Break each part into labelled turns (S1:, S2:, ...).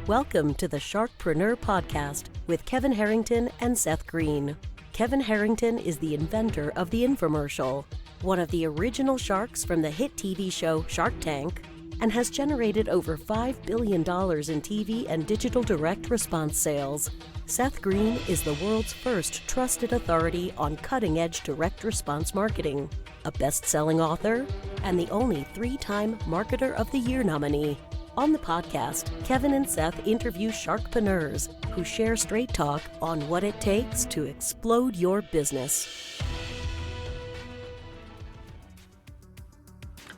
S1: Welcome to the Sharkpreneur podcast with Kevin Harrington and Seth Greene. Kevin Harrington is the inventor of the infomercial, one of the original sharks from the hit TV show Shark Tank, and has generated over $5 billion in TV and digital direct response sales. Seth Greene is the world's first trusted authority on cutting-edge direct response marketing, a best-selling author, and the only 3-time Marketer of the Year nominee. On the podcast, Kevin and Seth interview sharkpreneurs who share straight talk on what it takes to explode your business.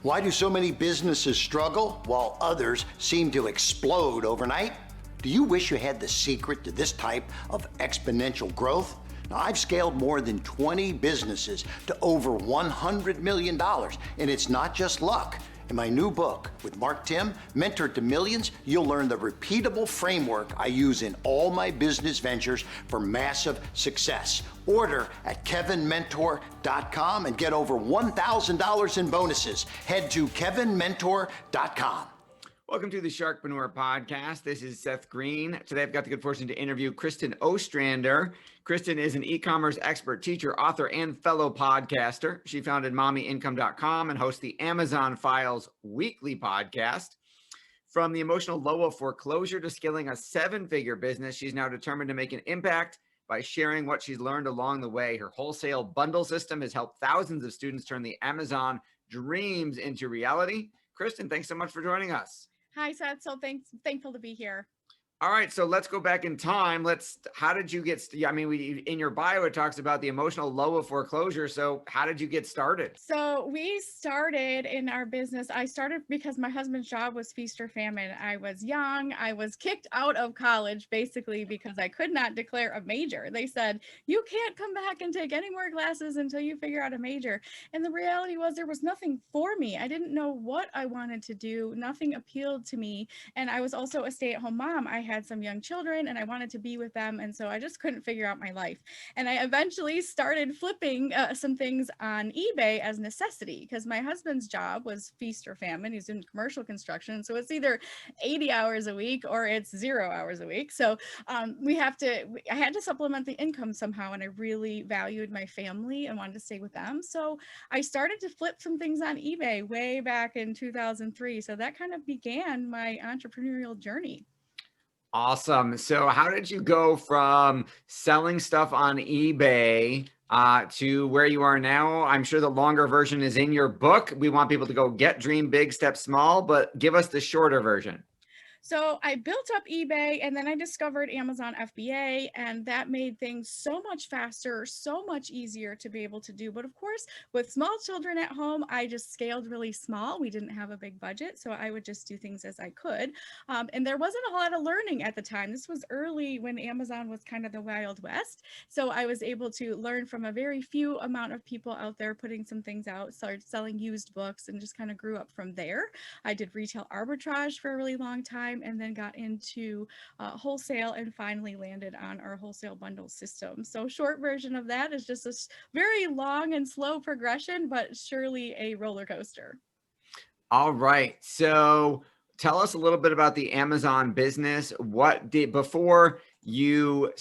S2: Why do so many businesses struggle while others seem to explode overnight? Do you wish you had the secret to this type of exponential growth? Now, I've scaled more than 20 businesses to over $100 million, and it's not just luck. In my new book with Mark Tim, Mentor to Millions, you'll learn the repeatable framework I use in all my business ventures for massive success. Order at kevinmentor.com and get over $1,000 in bonuses. Head to kevinmentor.com.
S3: Welcome to the Sharkpreneur podcast. This is Seth Greene. Today I've got the good fortune to interview Kristin Ostrander. Kristin is an e-commerce expert, teacher, author, and fellow podcaster. She founded mommyincome.com and hosts the Amazon Files weekly podcast. From the emotional low of foreclosure to scaling a 7-figure business, she's now determined to make an impact by sharing what she's learned along the way. Her Wholesale Bundle System has helped thousands of students turn the Amazon dreams into reality. Kristin, thanks so much for joining us.
S4: Hi, Seth. So thankful to be here.
S3: All right, so let's go back in time. How did you get, in your bio, it talks about the emotional low of foreclosure. So how did you get started?
S4: So we started in our business. I started because my husband's job was feast or famine. I was young. I was kicked out of college basically because I could not declare a major. They said, you can't come back and take any more classes until you figure out a major. And the reality was there was nothing for me. I didn't know what I wanted to do. Nothing appealed to me. And I was also a stay-at-home mom. I had some young children and I wanted to be with them. And so I just couldn't figure out my life. And I eventually started flipping some things on eBay as necessity because my husband's job was feast or famine. He's in commercial construction. So it's either 80 hours a week or it's 0 hours a week. So I had to supplement the income somehow. And I really valued my family and wanted to stay with them. So I started to flip some things on eBay way back in 2003. So that kind of began my entrepreneurial journey.
S3: Awesome. So how did you go from selling stuff on eBay to where you are now? I'm sure the longer version is in your book. We want people to go get Dream Big, Step Small, but give us the shorter version.
S4: So I built up eBay and then I discovered Amazon FBA, and that made things so much faster, so much easier to be able to do. But of course, with small children at home, I just scaled really small. We didn't have a big budget, so I would just do things as I could. And there wasn't a lot of learning at the time. This was early when Amazon was kind of the Wild West. So I was able to learn from a very few amount of people out there putting some things out, started selling used books, and just kind of grew up from there. I did retail arbitrage for a really long time, and then got into wholesale and finally landed on our Wholesale Bundle System. So short version of that is just a very long and slow progression, but surely a roller coaster.
S3: All right. So tell us a little bit about the Amazon business. Before you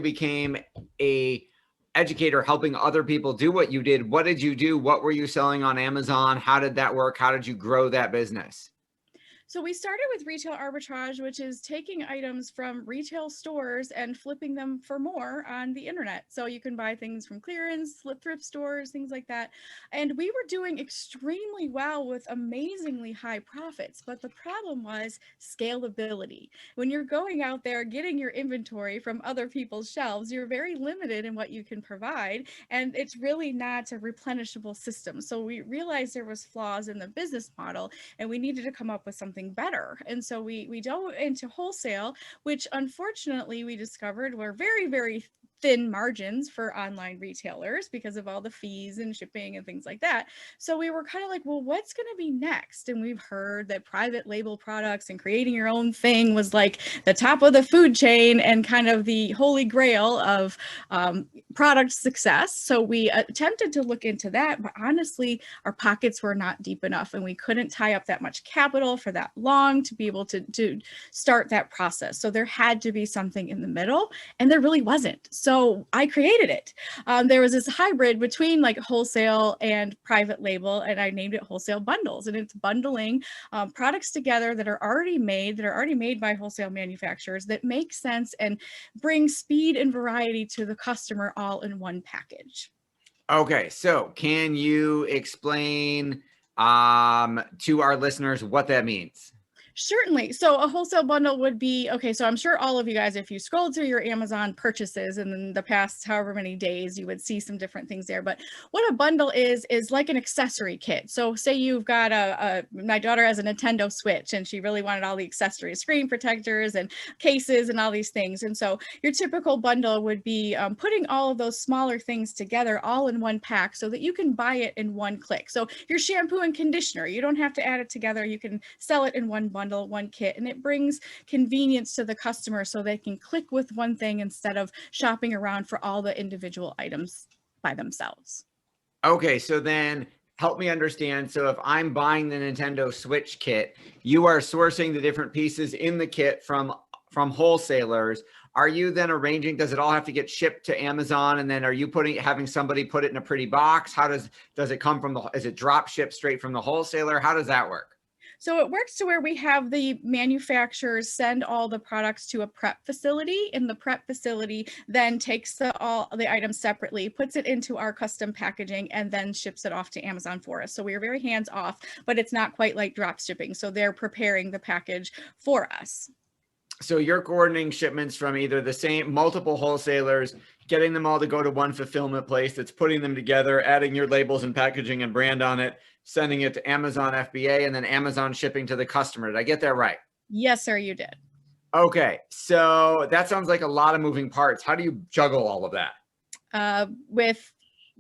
S3: became a educator helping other people do what you did, what did you do? What were you selling on Amazon? How did that work? How did you grow that business?
S4: So we started with retail arbitrage, which is taking items from retail stores and flipping them for more on the internet. So you can buy things from clearance, thrift stores, things like that. And we were doing extremely well with amazingly high profits. But the problem was scalability. When you're going out there getting your inventory from other people's shelves, you're very limited in what you can provide. And it's really not a replenishable system. So we realized there was flaws in the business model and we needed to come up with something better. And so we dove into wholesale, which unfortunately we discovered were very, very thin margins for online retailers because of all the fees and shipping and things like that. So we were kind of like, well, what's going to be next? And we've heard that private label products and creating your own thing was like the top of the food chain and kind of the holy grail of product success. So we attempted to look into that, but honestly, our pockets were not deep enough and we couldn't tie up that much capital for that long to be able to start that process. So there had to be something in the middle, and there really wasn't. So I created it. There was this hybrid between like wholesale and private label, and I named it Wholesale Bundles. And it's bundling products together that are already made by wholesale manufacturers that make sense and bring speed and variety to the customer all in one package.
S3: Okay, so can you explain to our listeners what that means?
S4: Certainly. So a wholesale bundle would be, okay, so I'm sure all of you guys, if you scroll through your Amazon purchases in the past however many days, you would see some different things there. But what a bundle is like an accessory kit. So say you've got my daughter has a Nintendo Switch and she really wanted all the accessories, screen protectors and cases and all these things. And so your typical bundle would be putting all of those smaller things together all in one pack so that you can buy it in one click. So your shampoo and conditioner, you don't have to add it together. You can sell it in one bundle, one kit, and it brings convenience to the customer so they can click with one thing instead of shopping around for all the individual items by themselves.
S3: Okay, so then help me understand. So if I'm buying the Nintendo Switch kit, you are sourcing the different pieces in the kit from wholesalers. Are you then arranging, does it all have to get shipped to Amazon? And then are you having somebody put it in a pretty box? How does it come from is it drop shipped straight from the wholesaler? How does that work?
S4: So it works to where we have the manufacturers send all the products to a prep facility, and the prep facility then takes all the items separately, puts it into our custom packaging, and then ships it off to Amazon for us. So we are very hands off, but it's not quite like drop shipping. So they're preparing the package for us.
S3: So you're coordinating shipments from either the same multiple wholesalers, getting them all to go to one fulfillment place that's putting them together, adding your labels and packaging and brand on it, sending it to Amazon FBA, and then Amazon shipping to the customer. Did I get that right?
S4: Yes, sir, you did.
S3: Okay, so that sounds like a lot of moving parts. How do you juggle all of that?
S4: With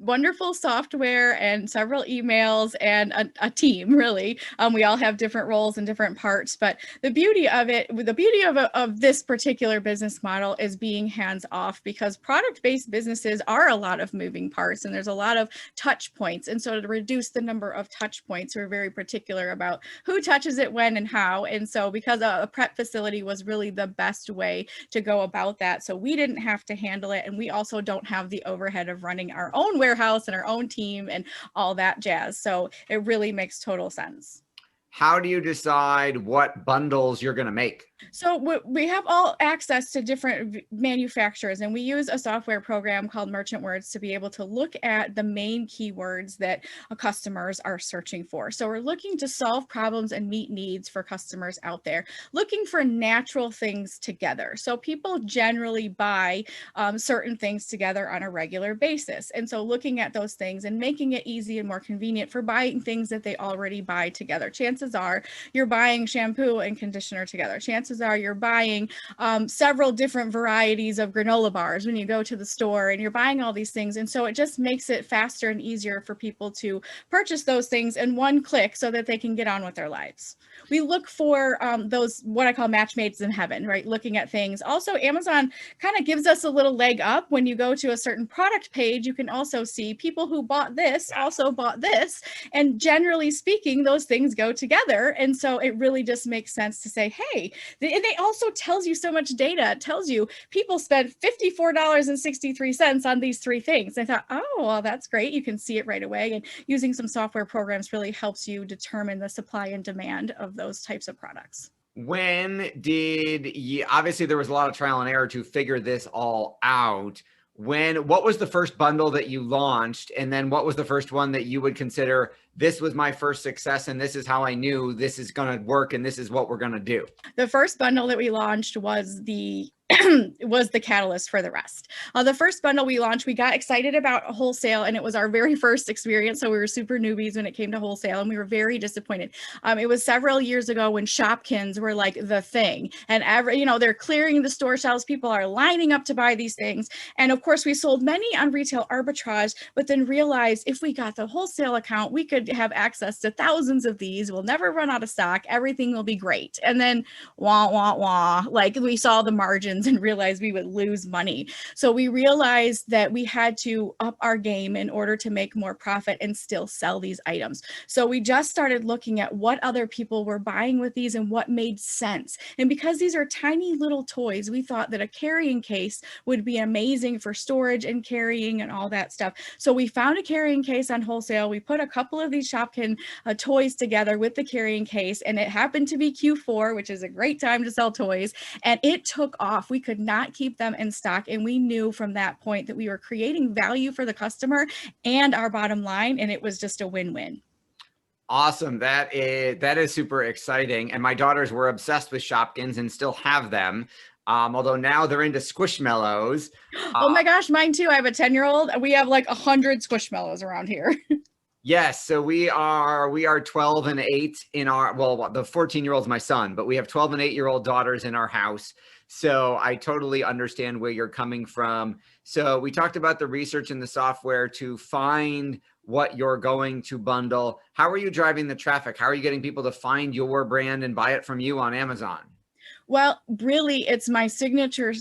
S4: wonderful software and several emails and a team, really. We all have different roles and different parts, but the beauty of this particular business model is being hands off, because product-based businesses are a lot of moving parts and there's a lot of touch points. And so to reduce the number of touch points, we're very particular about who touches it, when, and how. And so because a prep facility was really the best way to go about that, so we didn't have to handle it. And we also don't have the overhead of running our own warehouse and our own team and all that jazz. So it really makes total sense.
S3: How do you decide what bundles you're going to make?
S4: So we have all access to different manufacturers, and we use a software program called Merchant Words to be able to look at the main keywords that customers are searching for. So we're looking to solve problems and meet needs for customers out there, looking for natural things together. So people generally buy certain things together on a regular basis. And so looking at those things and making it easy and more convenient for buying things that they already buy together. Chances are you're buying shampoo and conditioner together. Chances are you're buying several different varieties of granola bars when you go to the store, and you're buying all these things. And so it just makes it faster and easier for people to purchase those things in one click so that they can get on with their lives. We look for those, what I call match mates in heaven, right? Looking at things. Also, Amazon kind of gives us a little leg up. When you go to a certain product page, you can also see people who bought this also bought this. And generally speaking, those things go together. And so it really just makes sense to say, hey, and they also tells you so much data. It tells you people spent $54.63 on these three things. I thought, oh, well, that's great. You can see it right away. And using some software programs really helps you determine the supply and demand of those types of products.
S3: When did you, obviously there was a lot of trial and error to figure this all out. What was the first bundle that you launched? And then what was the first one that you would consider, this was my first success and this is how I knew this is going to work and this is what we're going to do?
S4: The first bundle that we launched was the was the catalyst for the rest. The first bundle we launched, we got excited about wholesale, and it was our very first experience. So we were super newbies when it came to wholesale, and we were very disappointed. It was several years ago when Shopkins were like the thing, and they're clearing the store shelves. People are lining up to buy these things. And of course, we sold many on retail arbitrage, but then realized if we got the wholesale account, we could have access to thousands of these. We'll never run out of stock. Everything will be great. And then wah, wah, wah, like we saw the margins and realized we would lose money. So we realized that we had to up our game in order to make more profit and still sell these items. So we just started looking at what other people were buying with these and what made sense. And because these are tiny little toys, we thought that a carrying case would be amazing for storage and carrying and all that stuff. So we found a carrying case on wholesale. We put a couple of these Shopkin toys together with the carrying case, and it happened to be Q4, which is a great time to sell toys. And it took off. We could not keep them in stock. And we knew from that point that we were creating value for the customer and our bottom line. And it was just a win-win.
S3: Awesome. That is super exciting. And my daughters were obsessed with Shopkins and still have them. Although now they're into Squishmallows.
S4: Oh my gosh, mine too. I have a 10-year-old. We have like 100 Squishmallows around here.
S3: Yes. So we are 12 and 8 in our, well, the 14-year-old's my son, but we have 12 and 8-year-old daughters in our house. So I totally understand where you're coming from. So we talked about the research and the software to find what you're going to bundle. How are you driving the traffic? How are you getting people to find your brand and buy it from you on Amazon?
S4: Well, really, it's my signature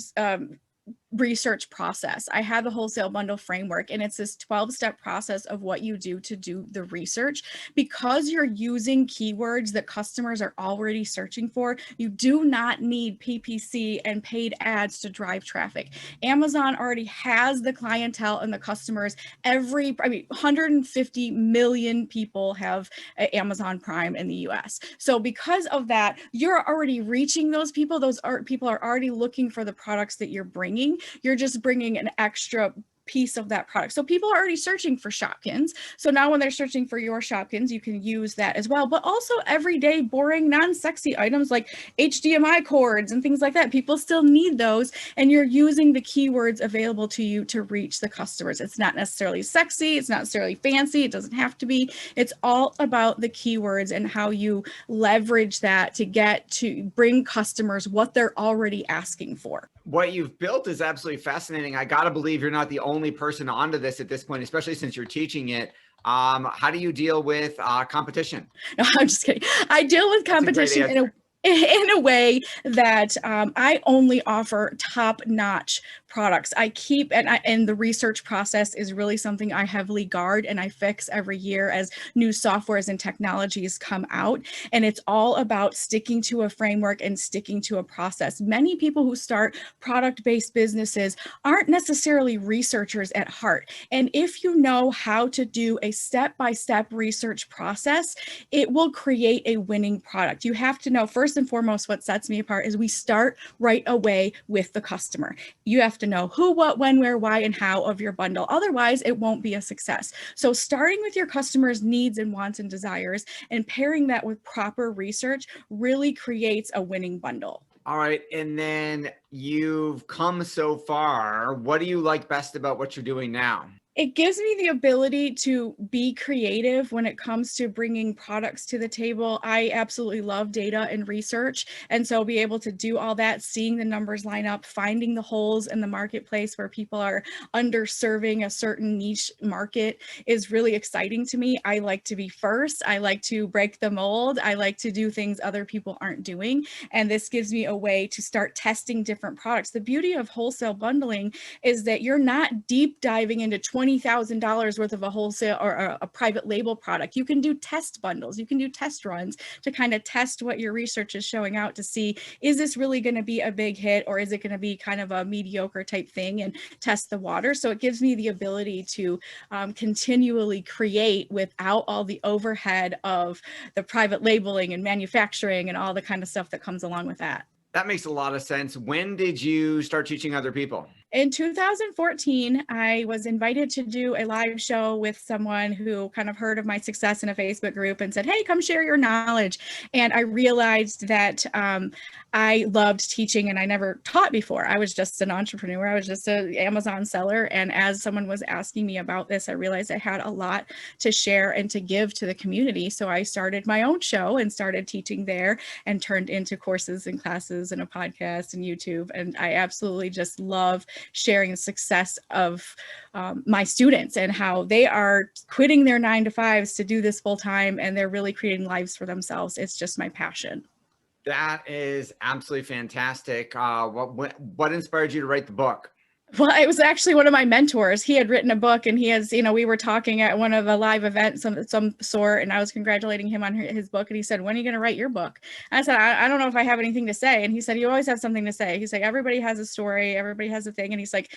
S4: research process. I have the wholesale bundle framework, and it's this 12-step process of what you do to do the research. Because you're using keywords that customers are already searching for, you do not need PPC and paid ads to drive traffic. Amazon already has the clientele and the customers. 150 million people have Amazon Prime in the US. So because of that, you're already reaching those people. People are already looking for the products that you're bringing. You're just bringing an extra piece of that product. So people are already searching for Shopkins. So now when they're searching for your Shopkins, you can use that as well. But also everyday boring, non-sexy items like HDMI cords and things like that. People still need those, and you're using the keywords available to you to reach the customers. It's not necessarily sexy. It's not necessarily fancy. It doesn't have to be. It's all about the keywords and how you leverage that to bring customers what they're already asking for.
S3: What you've built is absolutely fascinating. I got to believe you're not the only person onto this at this point, especially since you're teaching it. How do you deal with competition?
S4: No, I'm just kidding. I deal with competition in a way that I only offer top-notch products. And the research process is really something I heavily guard and I fix every year as new softwares and technologies come out. And it's all about sticking to a framework and sticking to a process. Many people who start product-based businesses aren't necessarily researchers at heart. And if you know how to do a step-by-step research process, it will create a winning product. You have to know, first and foremost, what sets me apart is we start right away with the customer. You have to know who, what, when, where, why, and how of your bundle. Otherwise, it won't be a success. So starting with your customers' needs and wants and desires and pairing that with proper research really creates a winning bundle.
S3: All right. And then you've come so far. What do you like best about what you're doing now?
S4: It gives me the ability to be creative when it comes to bringing products to the table. I absolutely love data and research. And so be able to do all that, seeing the numbers line up, finding the holes in the marketplace where people are underserving a certain niche market is really exciting to me. I like to be first. I like to break the mold. I like to do things other people aren't doing. And this gives me a way to start testing different products. The beauty of wholesale bundling is that you're not deep diving into $20,000 worth of a wholesale or a private label product. You can do test bundles. You can do test runs to kind of test what your research is showing out to see, is this really going to be a big hit or is it going to be kind of a mediocre type thing, and test the water. So it gives me the ability to continually create without all the overhead of the private labeling and manufacturing and all the kind of stuff that comes along with that.
S3: That makes a lot of sense. When did you start teaching other people?
S4: In 2014, I was invited to do a live show with someone who kind of heard of my success in a Facebook group and said, hey, come share your knowledge. And I realized that I loved teaching and I never taught before. I was just an entrepreneur. I was just an Amazon seller. And as someone was asking me about this, I realized I had a lot to share and to give to the community. So I started my own show and started teaching there and turned into courses and classes and a podcast and YouTube. And I absolutely just love sharing the success of my students and how they are quitting their 9-to-5s to do this full time, and they're really creating lives for themselves. It's just my passion.
S3: That is absolutely fantastic. What inspired you to write the book?
S4: Well, it was actually one of my mentors. He had written a book, and he has, we were talking at one of the live events of some sort, and I was congratulating him on his book. And he said, when are you going to write your book? And I said, I don't know if I have anything to say. And he said, you always have something to say. He's like, everybody has a story. Everybody has a thing. And he's like,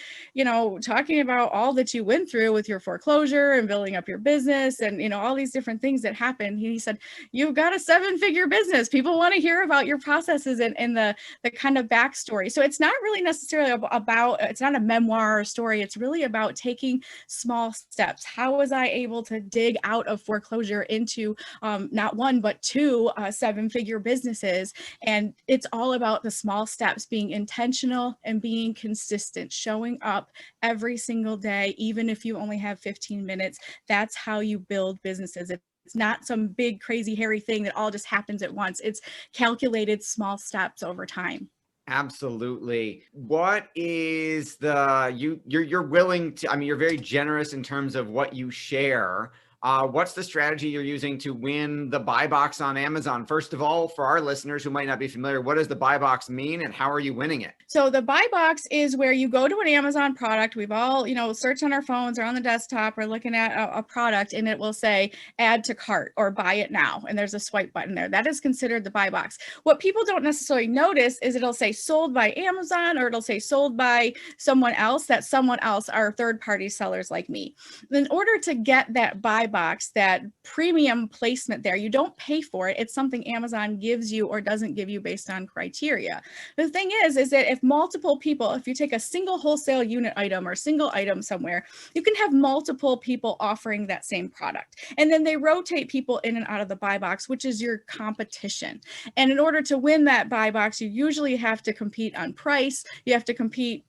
S4: talking about all that you went through with your foreclosure and building up your business and, all these different things that happened. He said, you've got a 7-figure business. People want to hear about your processes and the kind of backstory. So it's not really necessarily about, it's not a memoir or story. It's really about taking small steps. How was I able to dig out of foreclosure into not one, but 2 7-figure businesses? And it's all about the small steps, being intentional and being consistent, showing up every single day, even if you only have 15 minutes. That's how you build businesses. It's not some big, crazy, hairy thing that all just happens at once. It's calculated small steps over time.
S3: Absolutely. What is you're willing to, you're very generous in terms of what you share. What's the strategy you're using to win the buy box on Amazon? First of all, for our listeners who might not be familiar, what does the buy box mean and how are you winning it?
S4: So the buy box is where you go to an Amazon product. We've all, searched on our phones or on the desktop or looking at a product, and it will say add to cart or buy it now. And there's a swipe button there. That is considered the buy box. What people don't necessarily notice is it'll say sold by Amazon, or it'll say sold by someone else. That someone else are third-party sellers like me. In order to get that buy box, that premium placement there, you don't pay for it. It's something Amazon gives you or doesn't give you based on criteria. The thing is that if multiple people, if you take a single wholesale unit item or single item somewhere, you can have multiple people offering that same product. And then they rotate people in and out of the buy box, which is your competition. And in order to win that buy box, you usually have to compete on price. You have to compete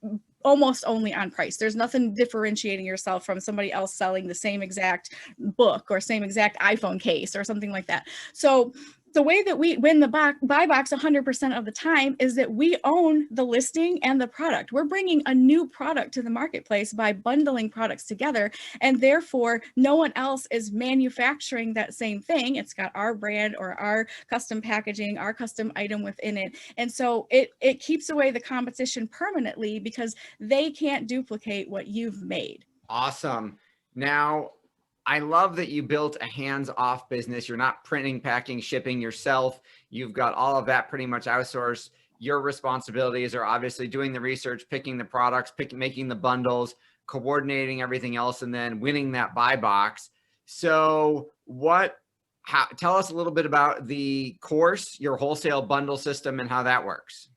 S4: almost only on price. There's nothing differentiating yourself from somebody else selling the same exact book or same exact iPhone case or something like that. So the way that we win the buy box 100% of the time is that we own the listing and the product. We're bringing a new product to the marketplace by bundling products together, and therefore no one else is manufacturing that same thing. It's got our brand or our custom packaging, our custom item within it. And so it keeps away the competition permanently because they can't duplicate what you've made.
S3: Awesome. Now, I love that you built a hands-off business. You're not printing, packing, shipping yourself. You've got all of that pretty much outsourced. Your responsibilities are obviously doing the research, picking the products, making the bundles, coordinating everything else, and then winning that buy box. So tell us a little bit about the course, your wholesale bundle system, and how that works.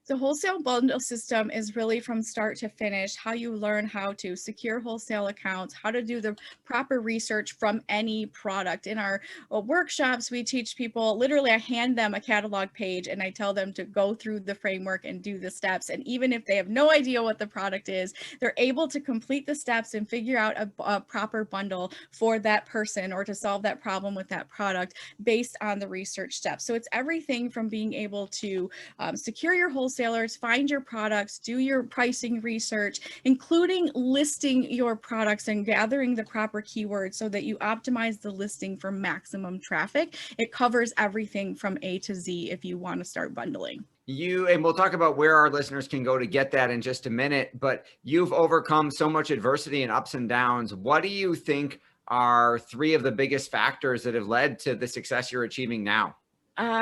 S4: The Wholesale Bundle System is really from start to finish, how you learn how to secure wholesale accounts, how to do the proper research from any product. In our workshops, we teach people, literally I hand them a catalog page and I tell them to go through the framework and do the steps. And even if they have no idea what the product is, they're able to complete the steps and figure out a proper bundle for that person or to solve that problem with that product based on the research steps. So it's everything from being able to secure your wholesale, find your products, do your pricing research, including listing your products and gathering the proper keywords so that you optimize the listing for maximum traffic. It covers everything from A to Z if you want to start bundling.
S3: And we'll talk about where our listeners can go to get that in just a minute, but you've overcome so much adversity and ups and downs. What do you think are 3 of the biggest factors that have led to the success you're achieving now?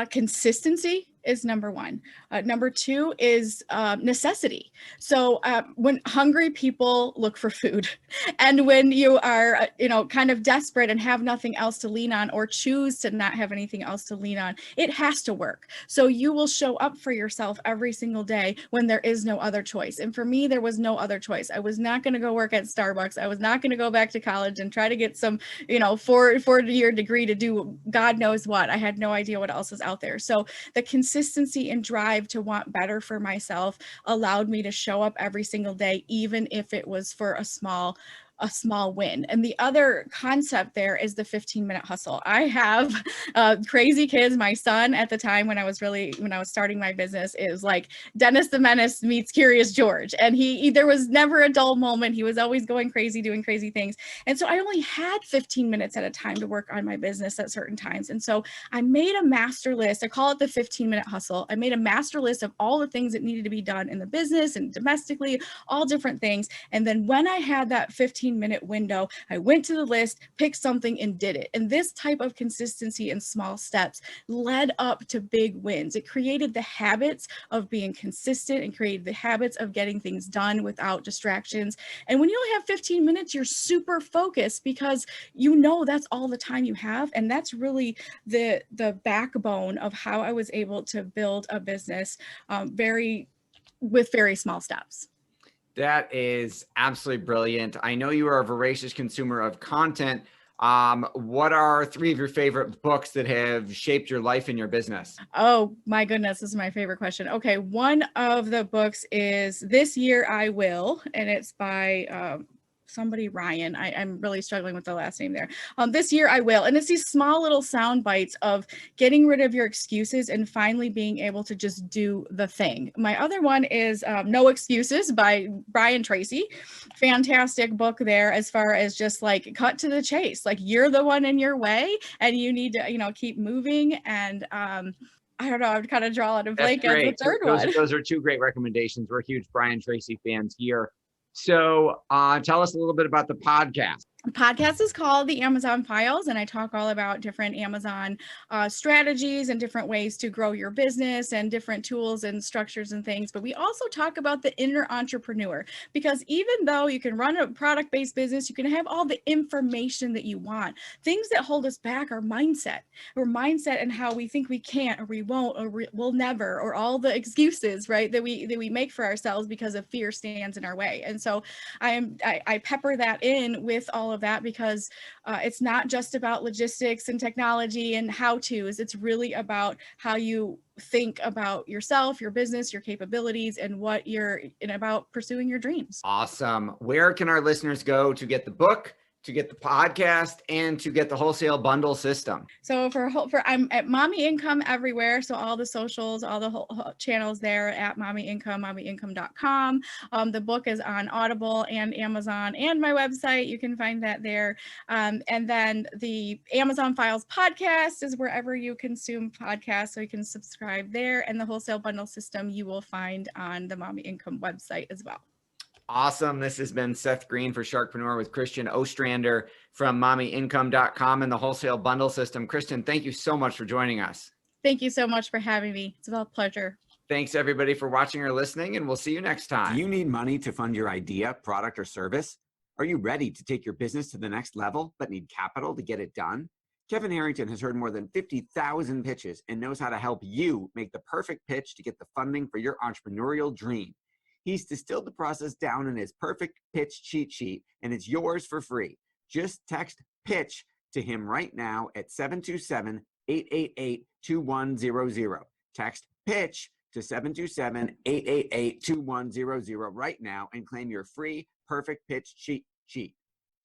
S4: Consistency. is number one. Number two is necessity. So when hungry people look for food, and when you are, kind of desperate and have nothing else to lean on, or choose to not have anything else to lean on, it has to work. So you will show up for yourself every single day when there is no other choice. And for me, there was no other choice. I was not going to go work at Starbucks. I was not going to go back to college and try to get some, 4-year degree to do God knows what. I had no idea what else was out there. So the consistency and drive to want better for myself allowed me to show up every single day, even if it was for a small win. And the other concept there is the 15-minute hustle. I have crazy kids. My son at the time when I was starting my business is like Dennis the Menace meets Curious George. And there was never a dull moment. He was always going crazy, doing crazy things. And so I only had 15 minutes at a time to work on my business at certain times. And so I made a master list. I call it the 15-minute hustle. I made a master list of all the things that needed to be done in the business and domestically, all different things. And then when I had that 15-minute window, I went to the list, picked something and did it. And this type of consistency and small steps led up to big wins. It created the habits of being consistent and created the habits of getting things done without distractions. And when you only have 15 minutes, you're super focused because that's all the time you have. And that's really the backbone of how I was able to build a business with very small steps.
S3: That is absolutely brilliant. I know you are a voracious consumer of content. What are 3 of your favorite books that have shaped your life and your business?
S4: Oh my goodness, this is my favorite question. Okay, one of the books is This Year I Will, and it's by somebody Ryan. I'm really struggling with the last name there. This Year I Will. And it's these small little sound bites of getting rid of your excuses and finally being able to just do the thing. My other one is No Excuses by Brian Tracy. Fantastic book there as far as just like cut to the chase. Like you're the one in your way and you need to, keep moving. And I don't know, I would kind of draw out a blank as the third one.
S3: Those are 2 great recommendations. We're huge Brian Tracy fans here. So tell us a little bit about the podcast.
S4: The podcast is called The Amazon Files, and I talk all about different Amazon strategies and different ways to grow your business and different tools and structures and things. But we also talk about the inner entrepreneur, because even though you can run a product-based business, you can have all the information that you want. Things that hold us back are mindset and how we think we can't or we won't or we'll never, or all the excuses, right, that we make for ourselves because of fear stands in our way. And so I pepper that in with all of that because it's not just about logistics and technology and how-tos. It's really about how you think about yourself, your business, your capabilities, and what you're in about pursuing your dreams.
S3: Awesome. Where can our listeners go to get the book, to get the podcast, and to get the Wholesale Bundle System?
S4: So I'm at Mommy Income everywhere. So all the socials, all the whole channels there at Mommy Income, mommyincome.com. The book is on Audible and Amazon and my website. You can find that there. And then the Amazon Files podcast is wherever you consume podcasts. So you can subscribe there. And the Wholesale Bundle System you will find on the Mommy Income website as well.
S3: Awesome. This has been Seth Greene for Sharkpreneur with Kristin Ostrander from mommyincome.com and the Wholesale Bundle System. Kristin, thank you so much for joining us.
S4: Thank you so much for having me. It's a pleasure.
S3: Thanks everybody for watching or listening, and we'll see you next time.
S5: Do you need money to fund your idea, product, or service? Are you ready to take your business to the next level, but need capital to get it done? Kevin Harrington has heard more than 50,000 pitches and knows how to help you make the perfect pitch to get the funding for your entrepreneurial dream. He's distilled the process down in his perfect pitch cheat sheet, and it's yours for free. Just text PITCH to him right now at 727-888-2100. Text PITCH to 727-888-2100 right now and claim your free perfect pitch cheat sheet.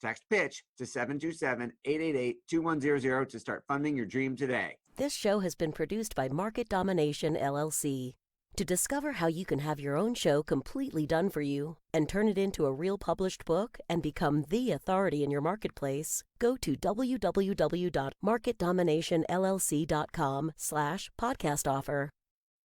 S5: Text PITCH to 727-888-2100 to start funding your dream today.
S1: This show has been produced by Market Domination, LLC. To discover how you can have your own show completely done for you and turn it into a real published book and become the authority in your marketplace, go to www.marketdominationllc.com/podcast offer.